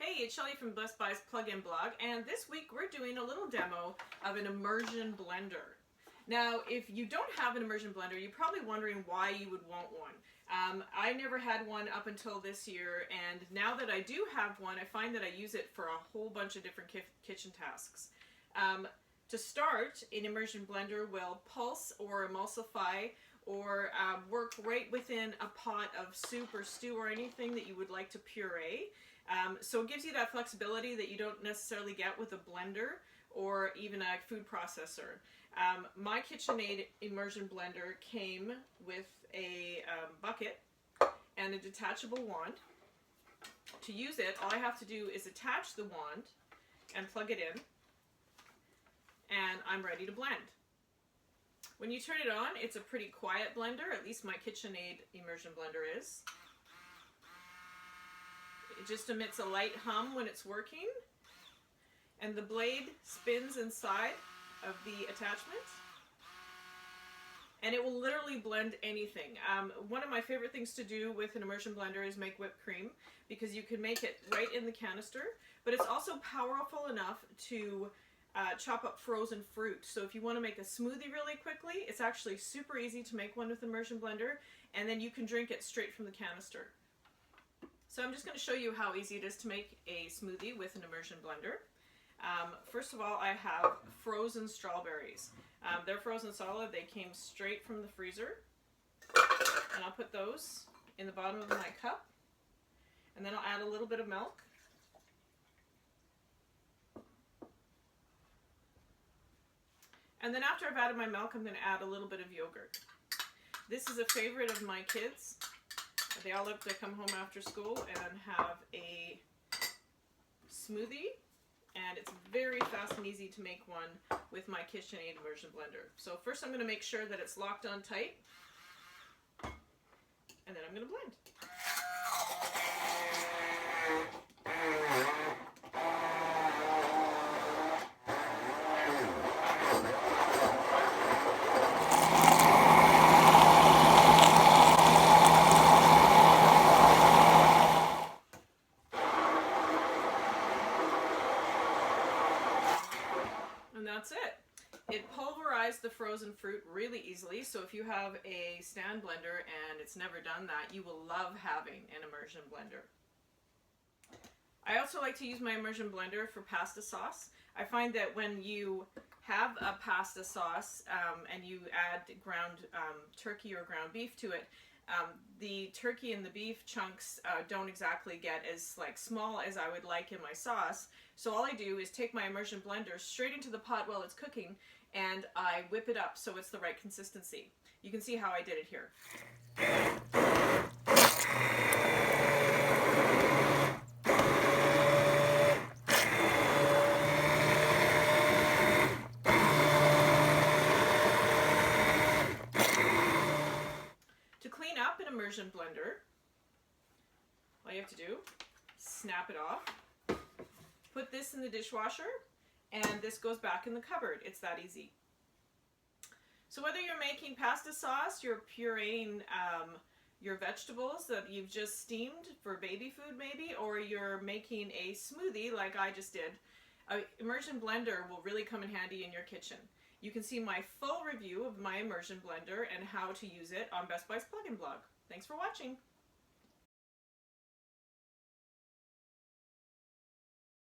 Hey, it's Shelly from Best Buy's Plugin Blog, and this week we're doing a little demo of an Immersion Blender. Now, if you don't have an Immersion Blender, you're probably wondering why you would want one. I never had one up until this year, and now that I do have one, I find that I use it for a whole bunch of different kitchen tasks. To start, an Immersion Blender will pulse or emulsify or work right within a pot of soup or stew or anything that you would like to puree. So it gives you that flexibility that you don't necessarily get with a blender or even a food processor. My KitchenAid Immersion Blender came with a bucket and a detachable wand. To use it, all I have to do is attach the wand and plug it in, and I'm ready to blend. When you turn it on, it's a pretty quiet blender, at least my KitchenAid Immersion Blender is. It just emits a light hum when it's working, and the blade spins inside of the attachment, and it will literally blend anything. One of my favorite things to do with an Immersion Blender is make whipped cream, because you can make it right in the canister, but it's also powerful enough to chop up frozen fruit. So if you want to make a smoothie really quickly, it's actually super easy to make one with Immersion Blender, and then you can drink it straight from the canister. So I'm just going to show you how easy it is to make a smoothie with an Immersion Blender. First of all, I have frozen strawberries. They're frozen solid. They came straight from the freezer. And I'll put those in the bottom of my cup. And then I'll add a little bit of milk. And then after I've added my milk, I'm going to add a little bit of yogurt. This is a favorite of my kids. They all love to come home after school and have a smoothie, and it's very fast and easy to make one with my KitchenAid Immersion Blender. So first I'm going to make sure that it's locked on tight, and then I'm going to blend. And that's it. It pulverized the frozen fruit really easily, so if you have a stand blender and it's never done that, you will love having an Immersion Blender. I also like to use my Immersion Blender for pasta sauce. I find that when you have a pasta sauce and you add ground turkey or ground beef to it, the turkey and the beef chunks don't exactly get as small as I would like in my sauce. So all I do is take my Immersion Blender straight into the pot while it's cooking, and I whip it up so it's the right consistency. You can see how I did it here. To clean up an Immersion Blender, all you have to do is snap it off, put this in the dishwasher, and this goes back in the cupboard. It's that easy. So whether you're making pasta sauce, you're pureeing your vegetables that you've just steamed for baby food maybe, or you're making a smoothie like I just did, an Immersion Blender will really come in handy in your kitchen. You can see my full review of my Immersion Blender and how to use it on Best Buy's Plugin Blog. Thanks for watching.